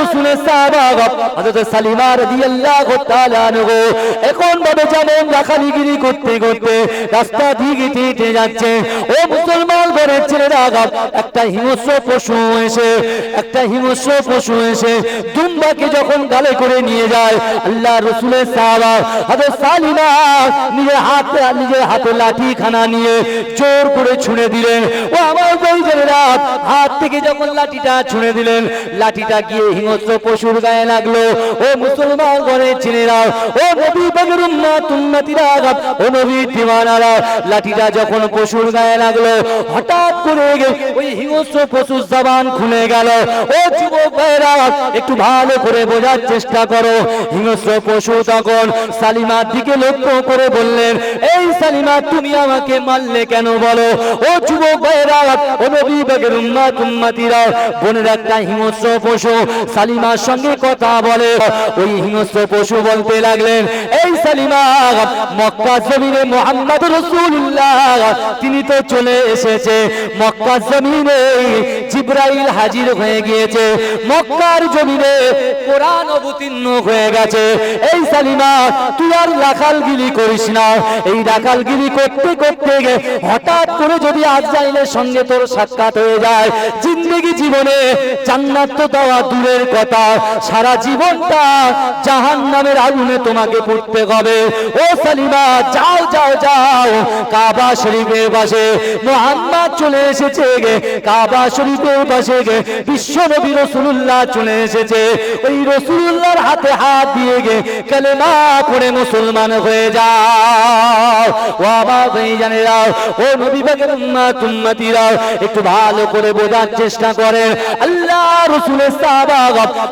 রাসূলের সাহাবা হযরত সালিমা রাদিয়াল্লাহু তাআলা আনহু এখন ভাবে যেমন রাখালিগিরি করতে করতে রাস্তা দিয়ে হেঁটে যাচ্ছে, ও মুসলমান ঘরের ছেলেরা, একটা হিংস্র পশু এসে দুম্বাকে যখন গালে করে নিয়ে যায়, আল্লাহ রাসূলের সাহাবা হযরত সালিমা নিজের হাতে লাঠি খানা নিয়ে জোর করে ছুঁড়ে দিলেন। ও আমার ভাইজানেরা, হাত থেকে যখন লাঠিটা ছুঁড়ে দিলেন, লাঠিটা গিয়ে হিংস্র পশুর গায়ে লাগলো। ও মুসলমান ঘরের ছেলেরা, ও নবী পাকের উম্মতিরা, ও নবীর দিওয়ানারা, লাঠিটা যখন পশুর গায়ে লাগলো, হঠাৎ করে ওই হিংস্র পশুর জবান খুলে গেল। ও যুবক ভাইরা, একটু ভালো করে বোঝার চেষ্টা করো। হিংস্র পশু তখন সালিমার দিকে লক্ষ্য করে বললেন, এই সালিমা, তুমি আমাকে মারলে কেন বলো? ও যুবক ভাইরা, ও নবী পাকের উম্মতিরা, বনের একটা হিংস্র পশু সালিমার সঙ্গে কথা বলে। ওই হিংস্র পশু বলতে লাগলেন, এই সালিমা, মক্কা জমিনে মুহাম্মদ রাসূলুল্লাহ তিনি তো চলে এসেছে। মক্কা জমিনে জিবরাইল হাজির হয়ে গিয়েছে। মক্কার জমিনে কোরআন অবতীর্ণ হয়ে গেছে। এই সালিমা, তুই আর রাখালগিরি করিস না। এই রাখালগিরি করতে করতে হঠাৎ করে যদি আজরাইলের সঙ্গে তোর সাক্ষাৎ হয়ে যায়, জিন্দেগি জীবনে জান্নাত তো দেওয়া দূরের কথা, সারা জীবনটা জাহান্নামের আগুনে তোমাকে পড়তে হবে। ও সালিমা, যাও যাও যাও, কাবা শরীফের পাশে মুহাম্মদ চলে এসেছে। কাবা শরীফের পাশে বিশ্ব নবী রাসূলুল্লাহ চলে এসেছে। ওই রাসূলুল্লাহর হাতে হাত দিয়ে কালেমা পড়ে মুসলমান হয়ে যাও। ও আমার ভাইজানেরা, ও নবী পাকের উম্মতিরা, একটু ভালো করে বোঝার চেষ্টা করেন। আল্লাহ রাসূলের সাহাবা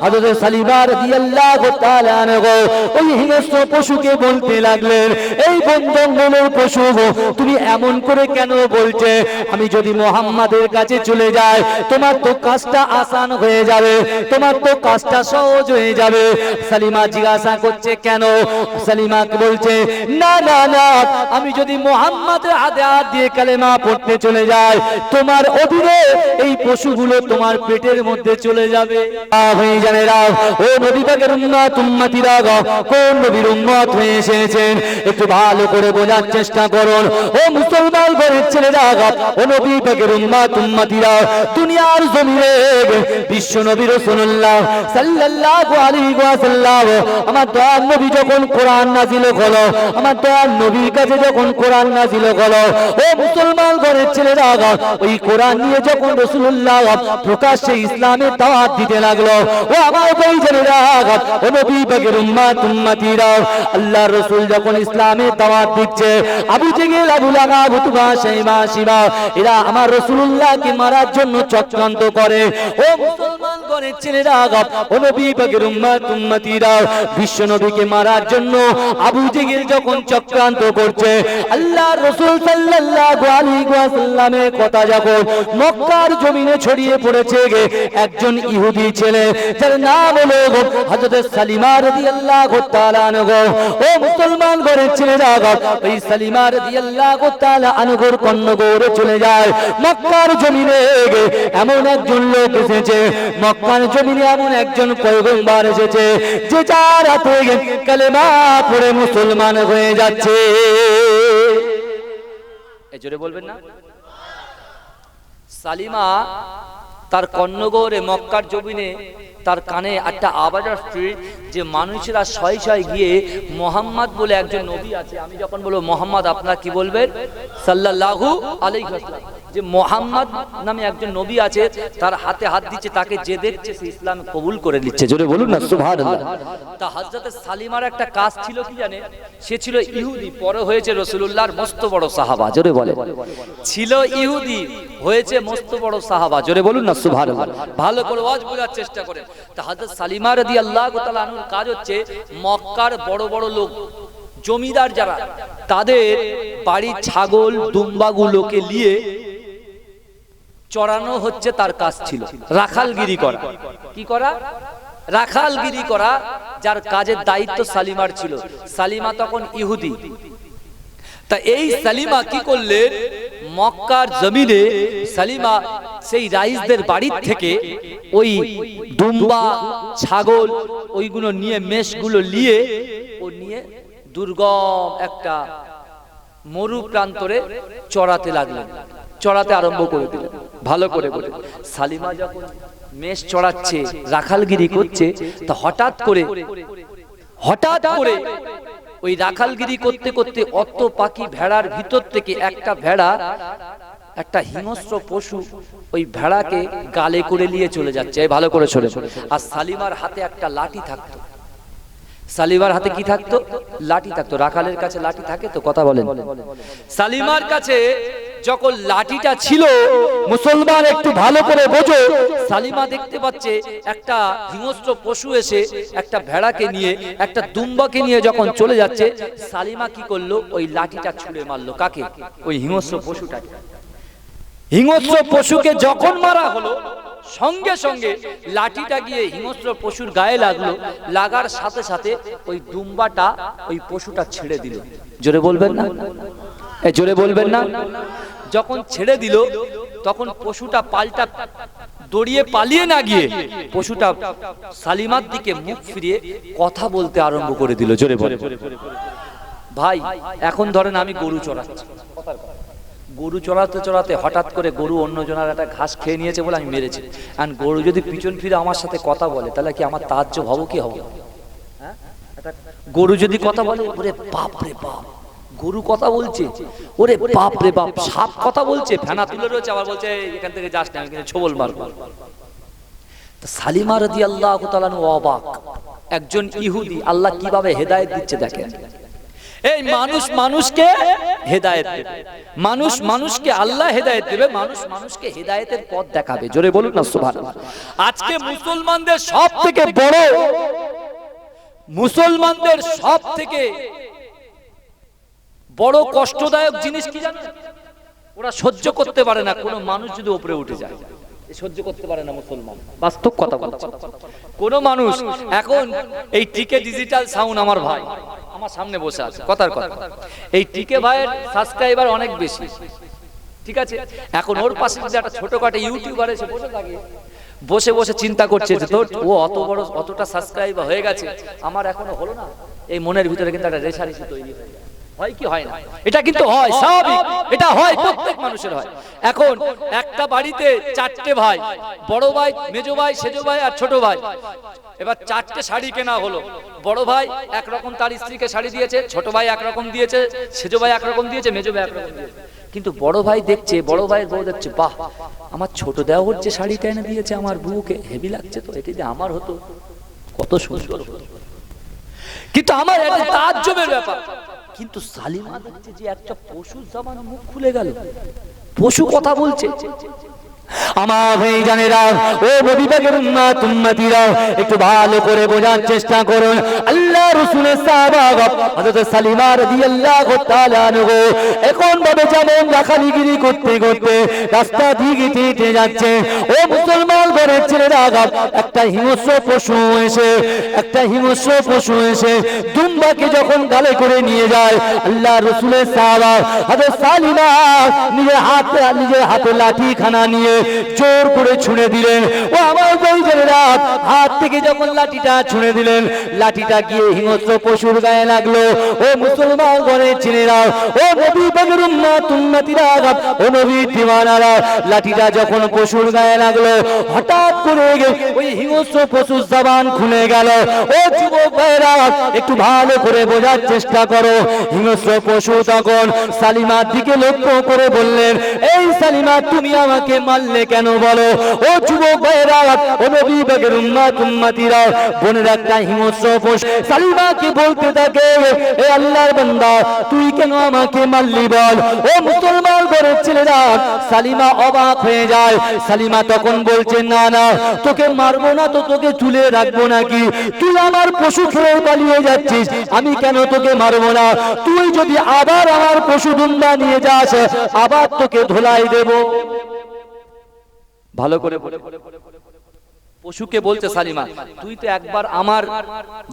হযরত সালিমা রাদিয়াল্লাহু তাআলা আনহু ওই হিংস্র পশুকে বলতে লাগলেন, এই বন্ধনের পশু, তুমি এমন করে কেন বলছে? আমি যদি মুহাম্মাদের কাছে চলে যাই, তোমার তো কাজটা আসান হয়ে যাবে, তোমার তো কাজটা সহজ হয়ে যাবে। সালিমা জিজ্ঞাসা করছে, কেন? সালিমা বলছে, না না না, আমি যদি মুহাম্মাদের হাতে হাত দিয়ে কালেমা পড়তে চলে যাই, তোমার অধীনে এই পশুগুলো তোমার পেটের মধ্যে চলে যাবে। ভাইজানেরা, ও নবী পাকের উম্মতিরা, কোন নবীর উম্মত হয়ে এসেছেন একটু ভালো করে বোঝার চেষ্টা করুন। ও মুসলমান ঘরের ছেলেরা, ও নবী পাকের উম্মতিরা, দুনিয়ার জমিনে বিশ্ব নবী রাসূলুল্লাহ সাল্লাল্লাহু আলাইহি ওয়াসাল্লাম, আমার দয়ার নবী যখন কোরআন নাযিল হলো, আমার দয়ার নবীর কাছে যখন কোরআন নাযিল হলো, ও মুসলমান ঘরের ছেলেরা, ওই কোরআন নিয়ে যখন রাসূলুল্লাহ প্রকাশ্যে ইসলামের দাওয়াত দিতে লাগলো, ও আমার ভাইজানেরা, ও নবী পাকের উম্মতিরা, আল্লাহর রাসূল যখন ইসলামের দাওয়াত দিচ্ছে, আবু জেহেল, আবু লাহাব, উতবা, শাইবা, শিবা, এরা আমার রাসূলুল্লাহকে মারার জন্য চক্রান্ত করে। ও মুসলমান ঘরের ছেলেরা, ও নবী পাকের উম্মতিরা, বিশ্ব নবীকে মারার জন্য আবু জেহেল যখন চক্রান্ত করছে, আল্লাহর রাসূল সাল্লাল্লাহু আলাইহি ওয়াসাল্লামের কথা যখন মক্কার জমিনে ছড়িয়ে পড়েছে, একজন ইহুদি ছেলে যার নাম হলো হযরত সালিমা রাদিয়াল্লাহু তাআলা আনহু, ও মুসলমান ঘরের ছেলেরা, ওই সালিমা রাদিয়াল্লাহু তাআলা আনহুর কর্ণগৌরে চলে যায়। মক্কার জমিনে এমন একজন লোক এসেছে, মক্কার জমিনে এমন একজন পয়গম্বর এসেছে, যে যার হাতে কালেমা পড়ে মুসলমান হয়ে যাচ্ছে। এই জোরে বলবেন না? সালিমা তার কর্ণগৌরে মক্কার জমিনে তার কানে একটা আওয়াজ আসছে যে মানুষেরা শয় শয় গিয়ে মোহাম্মদ বলে একজন নবী আছে, আমি যখন বলবো মোহাম্মদ, আপনারা কি বলবেন? সাল্লাল্লাহু আলাইহি ওয়াসাল্লাম। যে মোহাম্মদ নামে একজন নবী আছে, তার হাতে হাত দিচ্ছে, তাকে যে দেখছে সে ইসলাম কবুল করে নিচ্ছে। জোরে বলুন না সুবহানাল্লাহ। তা হযরত সালিমার একটা কাজ ছিল, কি জানেন? সে ছিল ইহুদি, পরে হয়েছে রাসূলুল্লাহর মস্ত বড় সাহাবা। জোরে বলে, ছিল ইহুদি, হয়েছে মস্ত বড় সাহাবা। জোরে বলুন না সুবহানাল্লাহ। ভালো করে ওয়াজ বোঝার চেষ্টা করেন। তা হযরত সালিমা রাদিয়াল্লাহু তাআলা আনহুর কাজ হচ্ছে মক্কার বড় বড় লোক, জমিদার যারা, তাদের বাড়ির ছাগল দুম্বাগুলোকে নিয়ে চড়ানো হচ্ছে তার কাজ ছিল। রাখালগিরি করা। কি করা? রাখালগিরি করা, যার কাজের দায়িত্ব সালিমার ছিল। সালিমা তখন ইহুদি। তা এই সালিমা কি করলেন? মক্কার জমিনে সালিমা সেই রাইসদের বাড়ির থেকে ওই দুম্বা ছাগল ওইগুলো নিয়ে মেষগুলো নিয়ে দুর্গম একটা মরু প্রান্তরে চড়াতে লাগলেন, চড়াতে আরম্ভ করে দিলেন। ভালো করে বলে, সালিমা যখন মেষ চড়াচ্ছে, রাখালগিরি করছে, তা হঠাৎ করে ওই রাখালগিরি করতে করতে অত পাখি ভেড়ার ভিতর থেকে একটা ভেড়া, একটা হিংস্র পশু ওই ভেড়াকে গালে করে নিয়ে চলে যাচ্ছে। ভালো করে চলে। আর সালিমার হাতে একটা লাঠি থাকতো। সালিমার হাতে কি থাকতো? লাঠি থাকতো। রাখালের কাছে লাঠি থাকে তো, কথা বলেন। সালিমার কাছে যখন লাঠিটা ছিল, মুসলমান একটু ভালো করে বোঝো, সালিমা দেখতে পাচ্ছে একটা হিংস্র পশু এসে একটা ভেড়াকে নিয়ে, একটা দুম্বাকে নিয়ে যখন চলে যাচ্ছে, সালিমা কি করলো? ওই লাঠিটা ছুঁড়ে মারলো। কাকে? ওই হিংস্র পশুটাকে। হিংস্র পশুকে যখন মারা হলো, সঙ্গে সঙ্গে লাঠিটা গিয়ে হিংস্র পশুর গায়ে লাগলো। লাগার সাথে সাথে ওই দুম্বাটা ওই পশুটা ছেড়ে দিল। জোরে বলবেন না? জোরে বলবেন না? যখন ছেড়ে দিল, তখন পশুটা পাল্টা দড়িয়ে পালিয়ে না গিয়ে পশুটা সালিমার দিকে মুখ ফিরিয়ে কথা বলতে আরম্ভ করে দিল। জোরে বলে, ভাই এখন ধরেন আমি গরু চড়াচ্ছি, গরু চড়াতে চড়াতে হঠাৎ করে গরু অন্য জনের একটা ঘাস খেয়ে নিয়েছে বলে আমি মেরেছি। আর গরু যদি পিছন ফিরে আমার সাথে কথা বলে, তাহলে কি আমার তাজ্জব হবো কি হবো? গরু যদি কথা বলে, ওরে বাপ রে বাপ, গরু কথা বলছে, ওরে বাপ রে বাপ, সাপ কথা বলছে, ফেনা তুলে রয়েছে, আবার বলছে এখান থেকে যাস না, আমি কিন্তু ছোবল মারবো। সালিমা রাদিয়াল্লাহু তাআলা অবাক, একজন ইহুদি আল্লাহ কিভাবে হেদায়েত দিচ্ছে দেখেন। এই মানুষ মানুষকে হেদায়েত দেবে, মানুষ মানুষকে আল্লাহ হেদায়েত দেবে, মানুষ মানুষকে হেদায়েতের পথ দেখাবে। জোরে বলুন না সুবহানাল্লাহ। আজকে মুসলমানদের সব থেকে বড়, মুসলমানদের সব থেকে বড় কষ্টদায়ক জিনিস কি জানেন? ওরা সহ্য করতে পারে না কোন মানুষ যদি উপরে উঠে যায়, সহ্য করতে পারে না মুসলমান। বাস্তব কথা বলছি, কোন মানুষ এখন এই টিকে ডিজিটাল সাউন্ড, আমার ভাই আমার সামনে বসে আছে, কথার কথা, এই টিকে ভাইয়ের সাবস্ক্রাইবার অনেক বেশি, ঠিক আছে? এখন ওর পাশে যদি একটা ছোটখাটো ইউটিউবার এসে বসে থাকে, বসে বসে চিন্তা করছে যে তোর ও অত বড় অতটা সাবস্ক্রাইবার হয়ে গেছে, আমার এখনো হলো না, এই মনের ভিতরে কিন্তু একটা রেশারেশি তৈরি হয়ে যায়। হয় কি হয় না? এটা কিন্তু হয়, স্বাভাবিক, এটা হয়, প্রত্যেক মানুষের হয়। এখন একটা বাড়িতে চারটে ভাই, বড় ভাই, মেজো ভাই, সেজো ভাই আর ছোট ভাই। এবার চারটে শাড়ি কেনা হলো। বড় ভাই একরকম তার স্ত্রীকে শাড়ি দিয়েছে, ছোট ভাই একরকম দিয়েছে, সেজো ভাই একরকম দিয়েছে, মেজো ভাই একরকম দিয়েছে। কিন্তু বড় ভাই দেখছে, বড় ভাইয়ের বউ দেখছে, বাহ, আমার ছোট দেওর যে শাড়িটা এনে দিয়েছে আমার বউকে, হেভি লাগছে তো, এটা যদি আমার হতো কত সুন্দর হতো। কিন্তু আমার এটা তাজ্জবের ব্যাপার। কিন্তু সালিমা দেখছে যে একটা পশু জবান মুখ খুলে গেল, পশু কথা বলছে। আমার ভাইজানেরা, ও নবী পাকের উম্মত উম্মতিরা, একটু ভালো করে বোঝার চেষ্টা করুন। আল্লাহ রাসূলের সাহাবা হযরত সালিমা রাদিয়াল্লাহু তাআলা আনহু এখন ভাবে যেমন রাখালিগিরি করতে করতে রাস্তা দিয়ে হেঁটে যাচ্ছে, ও মুসলমান ঘরের ছেলেরা, একটা হিংস্র পশু এসে দুম্বাকে যখন গালে করে নিয়ে যায়, আল্লাহ রাসূলের সাহাবা হযরত সালিমা নিজের হাতে লাঠি খানা নিয়ে জোর করে ছুঁড়ে দিলেন। ও আমার ভাইজানেরা, হাত থেকে যখন লাঠিটা ছুঁড়ে দিলেন, লাঠিটা গিয়ে হিংস্র পশুর গায়ে লাগলো। ও মুসলমান ঘরের ছেলেরা, ও নবী পাকের উম্মত উম্মতিরা, ও নবীর দিওয়ানারা, লাঠিটা যখন পশুর গায়ে লাগলো, হঠাৎ করে ওই হিংস্র পশুর জবান খুলে গেল। ও যুবক ভাইরা, একটু ভালো করে বোঝার চেষ্টা করো। হিংস্র পশু তখন সালিমার দিকে লক্ষ্য করে বললেন, এই সালিমা, তুমি আমাকে মারলে কেন বলো? ও যুবক ভাইরা, ও নবী পাকের উম্মত উম্মতিরা, বোনের একটা হিংস্র পশু সালিমাকে বলতে থাকে, এ আল্লাহর বান্দা, তুই কেন আমাকে মারলি বল? ও মুসলমান ঘরের ছেলেরা, সালিমা অবাক হয়ে যায়। সালিমা তখন বলছে, না না, তোকে মারবো না তো তোকে তুলে রাখবো নাকি? তুই আমার পশু খেয়ে পালিয়ে যাচ্ছিস, আমি কেন তোকে মারবো না? তুই যদি আবার আমার পশু দুম্বা নিয়ে যাস, আবার তোকে ধোলাই দেব। ভালো করে পশুকে বলছে সালিমা, তুই তো একবার আমার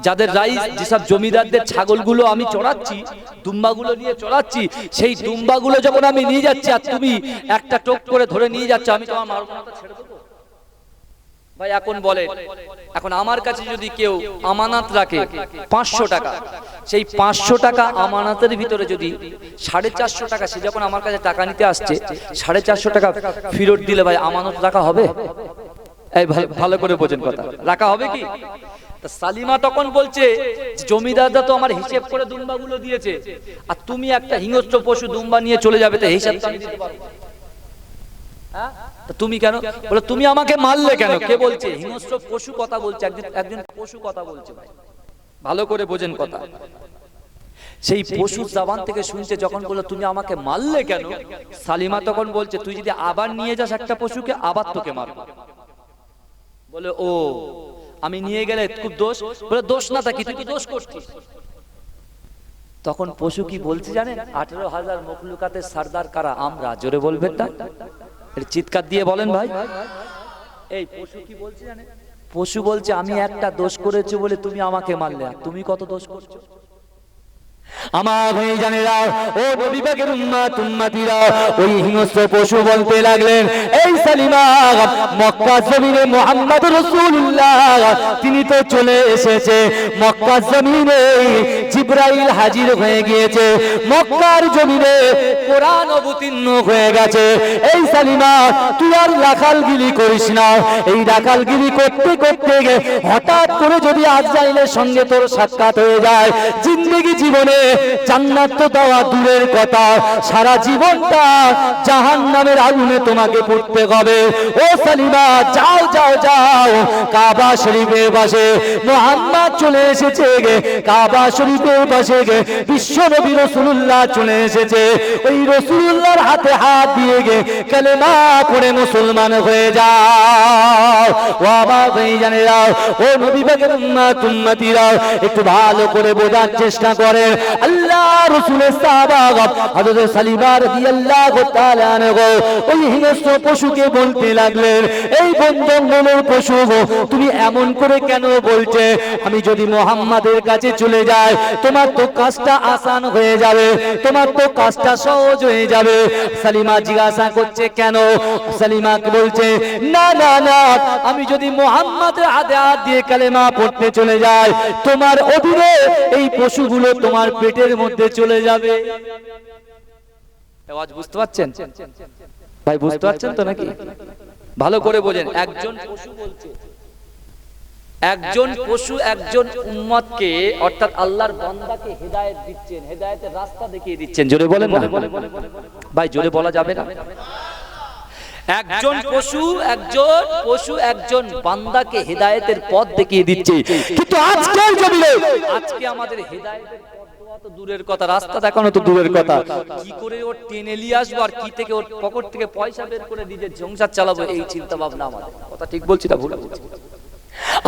যাদের রাইস যেসব জমিদারদের ছাগলগুলো আমি চড়াচ্ছি, দুম্বাগুলো নিয়ে চড়াচ্ছি, সেই দুম্বাগুলো যখন আমি নিয়ে যাচ্ছি আর তুমি একটা টোপ করে ধরে নিয়ে যাচ্ছ, আমি তোমার মারবো না, ছেড়ে দেবো? ভাই এখন বলে, এখন আমার কাছে যদি কেউ আমানত রাখে 500 টাকা, সেই 500 টাকা আমানতের ভিতরে যদি 450 টাকা, সে যখন আমার কাছে টাকা নিতে আসছে 450 টাকা ফেরত দিলে ভাই আমানত রাখা হবে? এই ভালো করে বোঝেন কথা, রাখা হবে কি? সালিমা তখন বলছে, জমিদাররা তো আমার হিসেব করে দুম্বাগুলো দিয়েছে, আর তুমি একটা হিংস্র পশু দুম্বা নিয়ে চলে যাবে, তো হিসাব তো আমি দিতে পারবো না। হ্যাঁ, তুমি কেন বলে, তুমি আমাকে মারলে কেন? কে বলছে? হিংস্র পশু কথা বলছে, একজন পশু কথা বলছে। ভাই ভালো করে বোঝেন কথা। সেই পশুর জবান থেকে শুনছে, যখন বললো তুমি আমাকে মারলে কেন, সালিমা তখন বলছে, তুই যদি আবার নিয়ে যাস একটা পশুকে, আবার তোকে মারবো। বলে, ও আমি নিয়ে গেলে খুব দোষ? বলে, দোষ না থাকি, তুই কি দোষ করছিস? তখন পশু কি বলছে জানেন? 18,000 মখলুকাতের সরদার কারা? আমরা। জোরে বলবেন না? চিৎকার দিয়ে বলেন ভাই। এই পশু কি বলছে জানেন? পশু বলছে, আমি একটা দোষ করেছি বলে তুমি আমাকে মারলে, তুমি কত দোষ করছো? আমার ভাই জানেরা, ও নবী পাকের উম্মত উম্মতিরা, ওই হিংস্র পশু বলতে লাগলেন, এই সালিমা, মক্কা জমিনে মুহাম্মদ রাসূলুল্লাহ তিনি তো চলে এসেছে, মক্কা জমিনে জিবরাইল হাজির হয়ে গিয়েছে, মক্কার জমিনে কোরআন অবতীর্ণ হয়ে গেছে। এই সালিমা, তুই আর রাখালগিরি করিস না। এই রাখালগিরি করতে করতে হঠাৎ করে যদি আজরাইলের সঙ্গে তোর সাক্ষাৎ হয়ে যায়, জিন্দেগি জীবনে জান্নাত তো দেওয়া দূরের কথা, সারা জীবনটা জাহান্নামের আগুনে তোমাকে পড়তে হবে। ও সালিমা, যাও যাও যাও, কাবা শরীফের পাশে মুহাম্মদ চলে এসেছে, কাবা শরীফের পাশে বিশ্ব নবী রাসূলুল্লাহ চলে এসেছে। ওই রাসূলুল্লাহর হাতে হাত দিয়ে কালেমা পড়ে মুসলমান হয়ে যাও। ও আমার ভাইজানেরা, ও নবী পাকের উম্মত উম্মতিরা, একটু ভালো করে বোঝার চেষ্টা করেন। আল্লাহ রাসূলের সাহাবা হযরত সালিমা রাদিয়াল্লাহু তাআলা আনহু ওই হিংস্র পশুকে বলতে লাগলেন, এই বনজঙ্গলের পশু, তুমি এমন করে কেন বলছে? আমি যদি মুহাম্মাদের কাছে চলে যাই, তোমার তো কাজটা আসান হয়ে যাবে, তোমার তো কাজটা সহজ হয়ে যাবে। সালিমা জিজ্ঞাসা করছে, কেন? সালিমা বলছে, না না না, আমি যদি মুহাম্মাদের হাতে হাত দিয়ে কালেমা পড়তে চলে যাই, তোমার অধীনে এই পশুগুলো তোমার পেটের মধ্যে চলে যাবে। আওয়াজ বুঝতে পারছেন ভাই? বুঝতে পারছেন তো নাকি? ভালো করে বোঝেন। একজন পশু বলছে, একজন পশু একজন উম্মতকে, অর্থাৎ আল্লাহর বান্দাকে হেদায়েত দিচ্ছেন, হেদায়েতের রাস্তা দেখিয়ে দিচ্ছেন। জোরে বলেন না ভাই, জোরে বলা যাবে না? একজন পশু একজন বান্দাকে হেদায়েতের পথ দেখিয়ে দিচ্ছে, কিন্তু আজকের জমিনে, আজকে আমাদের হেদায়েতের পথ দেওয়া তো দূরের কথা, রাস্তা দেখানো তো দূরের কথা, কি করে ওর টেনে নিয়ে আসবো আর কি থেকে ওর পকেট থেকে পয়সা বের করে নিজের সংসার চালাবো, এই চিন্তা ভাবনা আমাদের। কথা ঠিক বলছি না ভুল বলছি?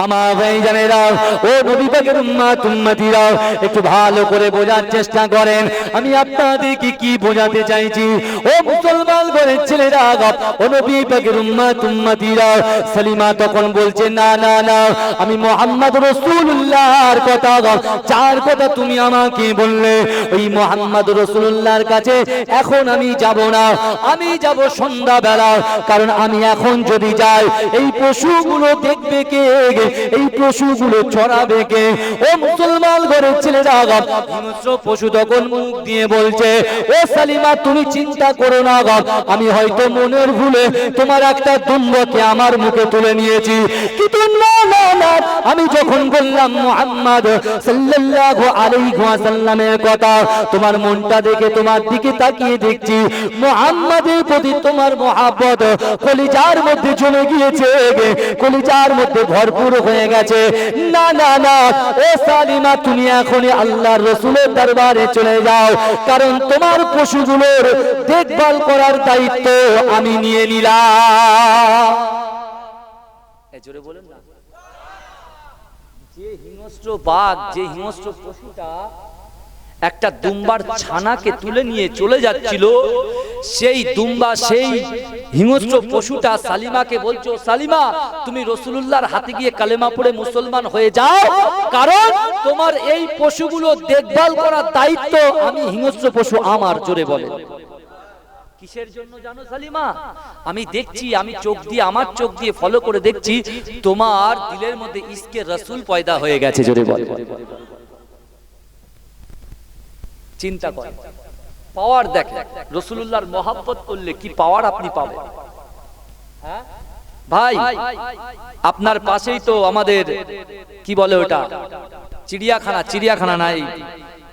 আমার ভাইজানেরা, ও নবী পাকের উম্মত উম্মতিরা, একটু ভালো করে বোঝার চেষ্টা করেন। আমি আপনাদেরকে কি বোঝাতে চাইছি? ও মুসলমান ঘরের ছেলেরা, ও নবী পাকের উম্মত উম্মতিরা, সালিমা তখন বলছে, না না না, আমি মুহাম্মদ রাসূলুল্লাহর কথা, যার কথা তুমি আমাকে বললে, ওই মুহাম্মদ রাসূলুল্লাহর কাছে এখন আমি যাব না, আমি যাব সন্ধ্যাবেলা। কারণ আমি এখন যদি যাই, এই পশুগুলো দেখবে কে? এই পশুগুলো চড়াবে কে? ও মুসলমান ঘরের ছেলেরা, হিংস্র পশু তখন মুখ দিয়ে বলছে, ও সালিমা, তুমি চিন্তা করো না, আমি হয়তো মনের ভুলে তোমার একটা দুম্বাকে আমার মুখে তুলে নিয়েছি, কিন্তু না না না, আমি যখন বললাম মুহাম্মদ সাল্লাল্লাহু আলাইহি ওয়াসাল্লামের কথা, তোমার মনটা দেখে তোমার দিকে তাকিয়ে দেখছি, মুহাম্মাদের প্রতি তোমার মহব্বত কলিজার মধ্যে জমে গিয়েছে, কলিজার মধ্যে ভরপুর হয়ে গেছে। না না না, ও সালিমা, তুমি এখনই আল্লাহর রাসূলের দরবারে চলে যাও, কারণ তোমার পশুগুলোর দেখভাল করার দায়িত্ব আমি নিয়ে নিলাম। জোরে বলেন না। যে হিংস্র বাঘ, যে হিংস্র পশুটা একটা দুম্বার ছানাকে তুলে নিয়ে চলে যাচ্ছিল। সেই দুম্বা, সেই হিংস্র পশুটা সালিমাকে বলছো, সালিমা তুমি রাসূলুল্লাহর হাতে গিয়ে কালেমা পড়ে মুসলমান হয়ে যাও, কারণ তোমার এই পশুগুলো দেখভাল করার দায়িত্ব আমি হিংস্র পশু আমার। জোরে বলে কিসের জন্য জানো সালিমা? আমি দেখছি, আমি চোখ দিয়ে, আমার চোখ দিয়ে ফলো করে দেখছি তোমার দিলের মধ্যে ইশকে রাসূল পয়দা হয়ে গেছে। জোরে বলে চিন্তা করে পাওয়ার দেখে, রাসূলুল্লাহর মহব্বত করলে কি পাওয়ার আপনি পাবেন। ভাই আপনার পাশেই তো আমাদের কি বলে ওটা চিড়িয়াখানা, চিড়িয়াখানা নাই,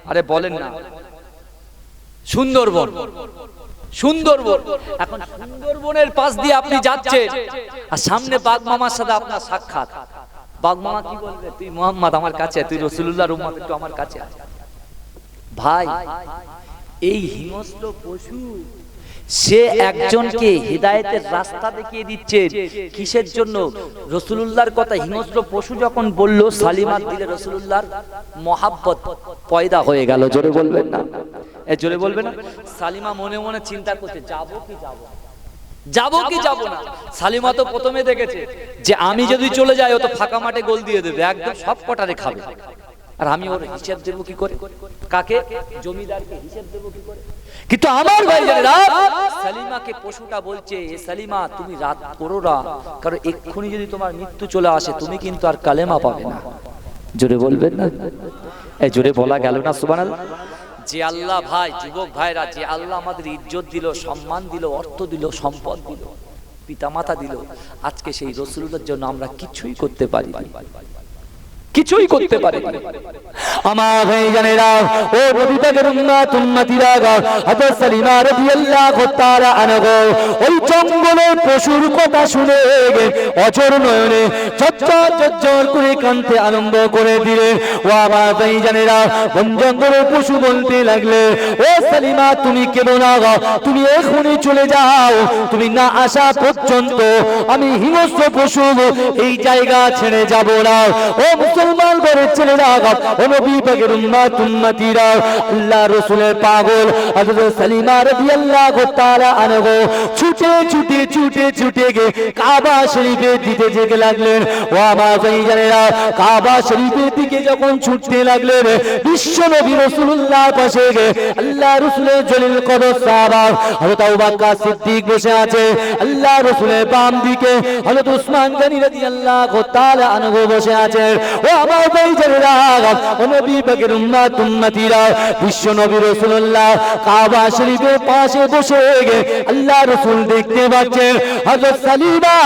আরে বলেন না, সুন্দরবন। সুন্দরবন, এখন সুন্দরবনের পাশ দিয়ে আপনি যাচ্ছেন আর সামনে বাঘ মামার সাথে আপনার সাক্ষাৎ। বাঘ মামা কি বলবে, তুই মুহাম্মদ আমার কাছে, তুই রাসূলুল্লাহর উম্মত, একটু আমার কাছে আয়। ভাই এই হিংস্র পশু সে একজনকে হিদায়াতের রাস্তা দেখিয়ে দিচ্ছে। কিসের জন্য? রাসূলুল্লাহর কথা হিংস্র পশু যখন বলল, সালিমার দিলে রাসূলুল্লাহর মহব্বত পয়দা হয়ে গেল। জোরে বলবেন না, জোরে বলবেন না। সালিমা মনে মনে চিন্তা করছে, যাবো কি যাবো, যাবো কি যাবো না। সালিমা তো প্রথমে দেখেছে যে আমি যদি চলে যাই ও তো ফাঁকা মাঠে গোল দিয়ে দেবে, একদম সব কটারে খাবে, আর আমি ওর হিসাব দেবো কি করে? কাকে? জমিদারকে হিসাব দেবো কি করে? কিন্তু আমার ভাইজানেরা, সালিমাকে পশুটা বলছে, সালিমা তুমি রাত করো না, কারণ এক্ষুনি যদি তোমার মৃত্যু চলে আসে তুমি কিন্তু আর কালেমা পাবে না। জোরে বলবেন না, জোরে বলা গেল না সুবহানাল্লাহ। যে আল্লাহ, ভাই যুবক ভাইরা, যে আল্লাহ আমাদের ইজ্জত দিল, সম্মান দিল, অর্থ দিল, সম্পদ দিল, পিতামাতা দিল, আজকে সেই রাসূলুল্লাহর জন্য আমরা কিছুই করতে পারি না, কিছুই করতে পারে। আমার ভাইজানেরা, ও নবী পাকের উম্মতিরা, হযরত সালিমা রাদিয়াল্লাহু তাআলা আনহা ওই জঙ্গলের পশুর কথা শুনে অজর নয়নে ঝরঝর করে কাঁদতে আরম্ভ করে দিলেন। ও আমার ভাইজানেরা, বন জঙ্গলের পশু বলতে লাগলে, ও সালিমা তুমি কেঁদো না, তুমি এখনই চলে যাও, তুমি না আসা পর্যন্ত আমি হিংস্র পশু এই জায়গা ছেড়ে যাব না। ও মুসলমান ঘরের ছেলেরা, ও নবী পাকের উম্মতিরা, আল্লাহ রাসূলের পাগল হযরত সালিমা রাদিয়াল্লাহু তাআলা আনহা ছুটে গিয়ে কাবা শরীফের দিকে যেতে লাগলেন। ও আমার ভাইজানেরা, কাবা শরীফের দিকে যখন ছুটতে লাগলেন, বিশ্ব নবী রাসূলুল্লাহর পাশে আল্লাহ রাসূলের জলিল কদর সাহাবা হযরত আবু বকর সিদ্দিক বসে আছে, আল্লাহ রাসূলের বাম দিকে হযরত উসমান গনি রাদিয়াল্লাহু তাআলা আনহু বসে আছে। ও আমার ভাইজানেরা, ও নবী পাকের উম্মতিরা, বিশ্ব নবী রাসূলুল্লাহ কাবা শরীফের পাশে বসে আল্লাহ রাসূল দেখতে পাচ্ছেন হযরত সালিমা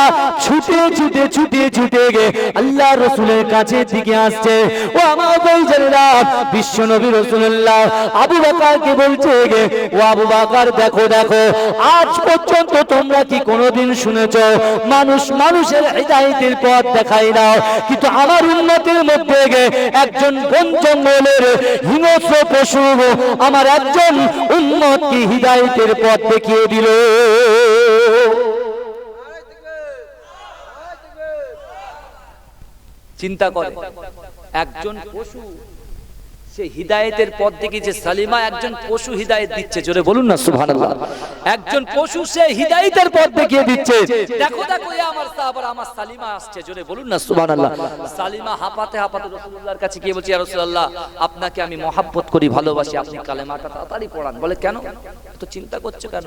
ছুটে গিয়ে আল্লাহ রাসূলের কাছে দিকে আসছে। ও আমার ভাইজানেরা, বিশ্ব নবী রাসূলুল্লাহ আবু বকরকে বলছে, ও আবু বকর দেখো, আজ পর্যন্ত তোমরা কি কোনোদিন শুনেছো মানুষ মানুষের হিদায়াতের পথ দেখায় না, কিন্তু আমার উম্মতের মধ্যে একজন বন জঙ্গলের হিংস্র পশু আমার একজন উম্মতকে হিদায়াতের পথ দেখিয়ে দিল। চিন্তা করে, একজন পশু সে হিদায়াতের পথ দেখিয়েছে। সালিমা একজন পশু হিদায়াত দিচ্ছে। জোরে বলুন না সুবহানাল্লাহ। একজন পশু সে হিদায়াতের পথ দেখিয়ে দিচ্ছে। দেখো এ আমার সাহাবা, আমার সালিমা আসছে। জোরে বলুন না সুবহানাল্লাহ। সালিমা হাঁপাতে রাসূলুল্লাহর কাছে গিয়ে বলছে, ইয়া রাসূলুল্লাহ আপনাকে আমি মহব্বত করি, ভালোবাসি, আপনি কালেমাটা তাড়াতাড়ি পড়ান। বলে কেন? এত চিন্তা করছো কেন?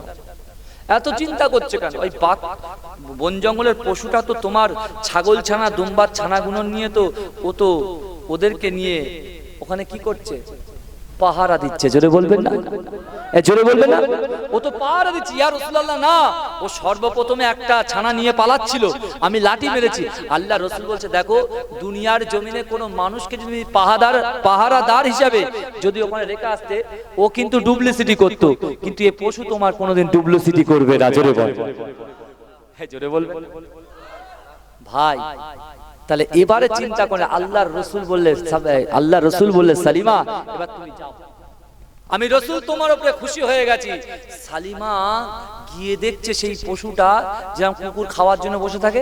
এত চিন্তা করছে কেন? ওই বন জঙ্গলের পশুটা তো তোমার ছাগল ছানা, দুম্বার ছানাগুলো নিয়ে তো ও তো ওদেরকে নিয়ে ওখানে কি করছে? পাহারা দিচ্ছে। জোরে বলবেন না, জোরে বলবেন না। ও তো পাহারা দিচ্ছে। ইয়া রাসূলুল্লাহ না, ও সর্বপ্রথমে একটা ছানা নিয়ে পালাচ্ছিল, আমি লাঠি মেরেছি। আল্লাহ রাসূল বলছে, দেখো দুনিয়ার জমিনে কোনো মানুষকে যদি পাহারাদার হিসাবে যদি ওখানে রেখে আসতে, ও কিন্তু ডুপ্লিসিটি করতো, কিন্তু এই পশু তোমার কোনোদিন ডুপ্লিসিটি করবে না। জোরে বল, হ্যাঁ জোরে বলবেন ভাই। তাহলে এবারে চিন্তা করে আল্লাহর রাসূল বললে সালিমা এবার তুমি যাও, আমি রাসূল তোমার উপরে খুশি হয়ে গেছি। সালিমা গিয়ে দেখছে সেই পশুটা যেমন কুকুর খাওয়ার জন্য বসে থাকে,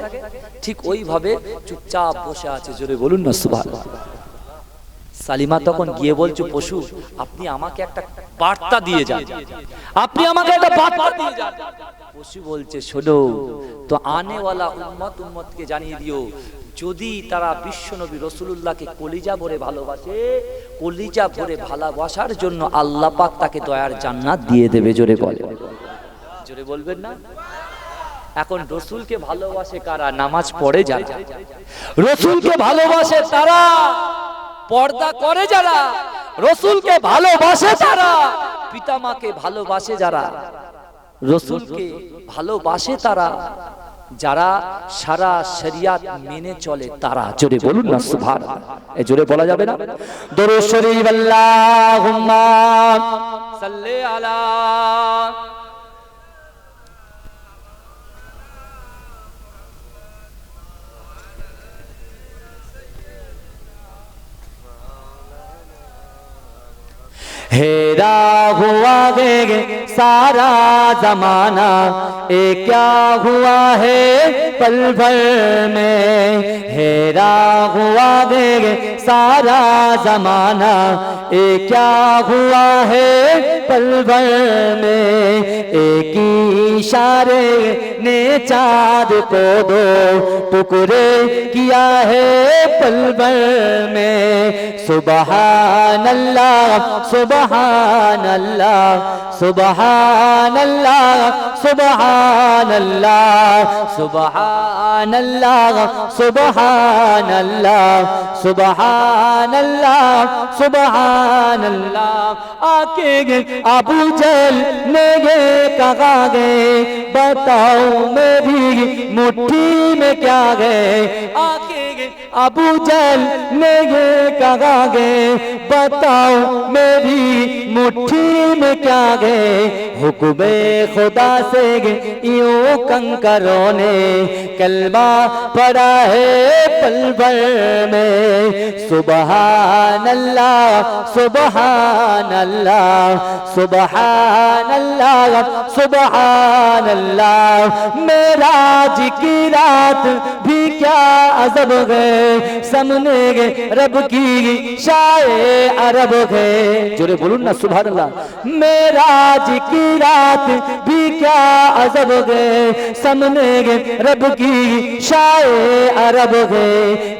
ঠিক ওইভাবে চুপচাপ বসে আছে। জোরে বলুন না সুবহানাল্লাহ। সালিমা তখন গিয়ে বলছে, পশু আপনি আমাকে একটা বার্তা দিয়ে যান, আপনি আমাকে একটা বার্তা দিয়ে যান। পশু বলছে, শোনো তো আনেওয়ালা উম্মতকে জানিয়ে দিও, যদি তারা বিশ্বনবী রাসূলুল্লাহকে কলিজা ভরে ভালোবাসে, কলিজা ভরে ভালোবাসার জন্য আল্লাহ পাক তাকে দয়ার জান্নাত দিয়ে দেবে। জোরে বলে, জোরে বলবেন না? এখন রসুলকে ভালোবাসে কারা? নামাজ পড়ে যারা, রসুলকে ভালোবাসে তারা, পর্দা করে যারা, রসুলকে ভালোবাসে তারা, পিতামাকে ভালোবাসে যারা, রসুলকে ভালোবাসে তারা, যারা সারা শরিয়াত মেনে চলে তারা। জোরে বলুন না সুবহানাল্লাহ। এই জোরে বলা যাবে না? দরুদ শরীফ আল্লাহুম্মা সাল্লি আলা हेरा हुआ है सारा जमाना, ये क्या हुआ है पल भर में, हेरा हुआ है सारा जमाना, ये क्या हुआ है पल भर में, एक इशारे ने चाँद को दो टुकड़े किया है पल भर में। सुबहान अल्लाह सुबहान अल्लाह सुबहान अल्लाह सुबहान अल्लाह सुबहान अल्लाह सुबहान अल्लाह सुबहान अल्लाह सुबहान अल्लाह। आके अबू जहल ने ये कहा गे, बताओ मेरी मुट्ठी में क्या है, आके अबू जहल ने ये कहा गे, बताओ मेरी मुट्ठी में क्या है, हुक्म खुदा से यूं कंकरों ने कलमा पढ़ा है पल भर में। सुबहान अल्लाह सुबहान अल्लाह सुबहान अल्लाह सुबहान अल्लाह। मेराज की रात भी क्या अजब है, सामने रब की शाए अरब है। जोरे बोलून ना सुबहानअल्लाह। मेराज की रात भी क्या अजब है, सामने रब की शाए अरब है।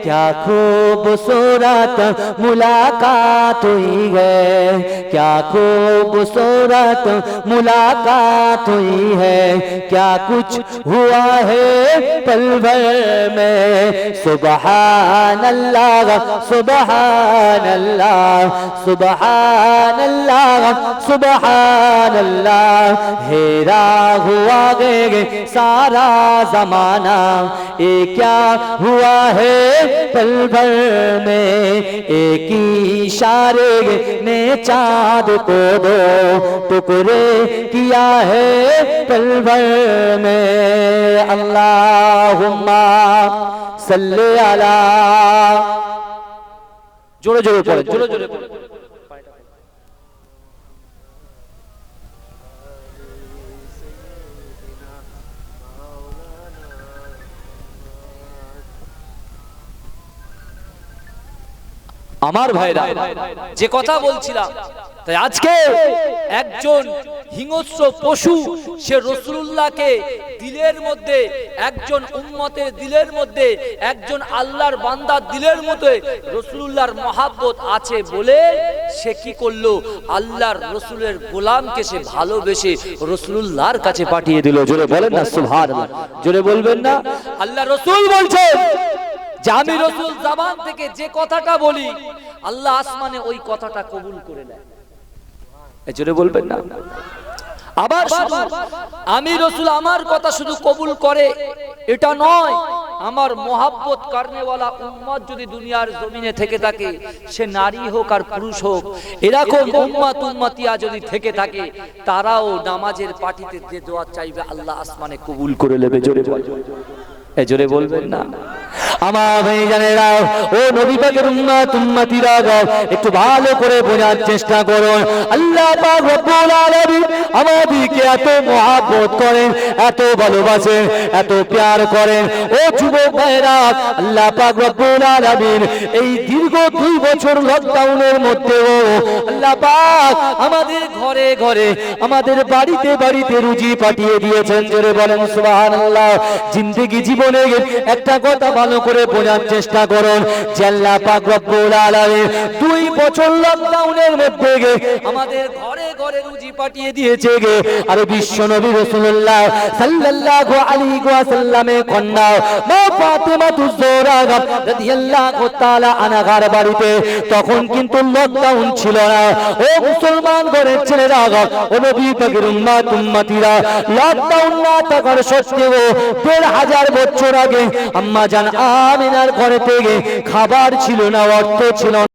क्या खूबसूरत मुलाकात हुई है, क्या खूबसूरत मुलाकात हुई है, क्या कुछ हुआ है पल भर में। सुबहान अल्लाह सुबहान अल्लाह सुबहान अल्लाह सुबहान अल्लाह। हेरा हुआ गे सारा जमाना, ये क्या हुआ है पल भर में। एक इशारे ने चाँद को दो टुकड़े किया है पल भर में। अल्लाहुम्मा सल्ले अला। जोरे जोरे पढ़े, जोरे जोरे पढ़े। আমার ভাইরা যে কথা বলছিলাম, তাই আজকে একজন হিংস্র পশু সে রাসূলুল্লাহকে দিলের মধ্যে, একজন উম্মতের দিলের মধ্যে, একজন আল্লাহর বান্দার দিলের মধ্যে রাসূলুল্লাহর মহব্বত আছে বলে সে কি করলো, আল্লাহর রাসূলের গোলামকে সে ভালোবেসে রাসূলুল্লাহর কাছে পাঠিয়ে দিল। জোরে বলেন না সুবহানাল্লাহ, জোরে বলবেন না। আল্লাহ রাসূল বলছেন যে আমি রাসূল জবান থেকে যে কথাটা বলি আল্লাহ আসমানে ওই কথাটা কবুল করে নেয়। জোরে বলবেন না। আবার আমি রাসূল আমার কথা শুধু কবুল করে এটা নয়, আমার মোহাব্বত করনেওয়ালা উম্মত যদি দুনিয়ার জমিনে থেকে থাকে, সে নারী হোক আর পুরুষ হোক, এরকম উম্মত উম্মতিয়া যদি থেকে থাকে, তারাও নামাজের পাটিতে যে দোয়া চাইবে আল্লাহ আসমানে কবুল করে নেবে। জোরে বল। এ জোরে বলবেন না। আমার ভাইজানেরা, ও নবী পাকের উম্মত উম্মতিরা, একটু ভালো করে বোঝার চেষ্টা করুন। আল্লাহ পাক রব্বুল আলামিন আমাদেরকে এত মহব্বত করেন, এত ভালোবাসেন, এত প্যার করেন। ও যুবক ভাইরা, আল্লাহ পাক রব্বুল আলামিন এই দীর্ঘ 2 বছর লকডাউনের মধ্যেও আল্লাহ পাক আমাদের ঘরে ঘরে, আমাদের বাড়িতে বাড়িতে রুজি পাঠিয়ে দিয়েছেন। জোরে বলেন সুবহানাল্লাহ। জিন্দেগি জীবনে একটা কথা ভালো করে বোঝার চেষ্টা করুন যে আল্লাহ পাক রব্বুল আলামিন 2 বছর লকডাউনের মধ্যে আমাদের ঘরে ঘরে রুজি পাঠিয়ে দিয়েছে আর বিশ্ব নবী রাসূলুল্লাহ সাল্লাল্লাহু আলাইহি ওয়াসাল্লামের কন্যা মা ফাতেমাতুজ জোহরা রাদিয়াল্লাহু তাআলা আনহার বাড়িতে তখন কিন্তু লকডাউন ছিল না। ও মুসলমান ঘরের ছেলেরা, ও নবী পাকের উম্মত উম্মতিরা, লকডাউন না থাকার সত্ত্বেও 1500 বছর আগে আম্মা জান আমিনার ঘরে থেকে খাবার ছিল না, অর্থ ছিল না।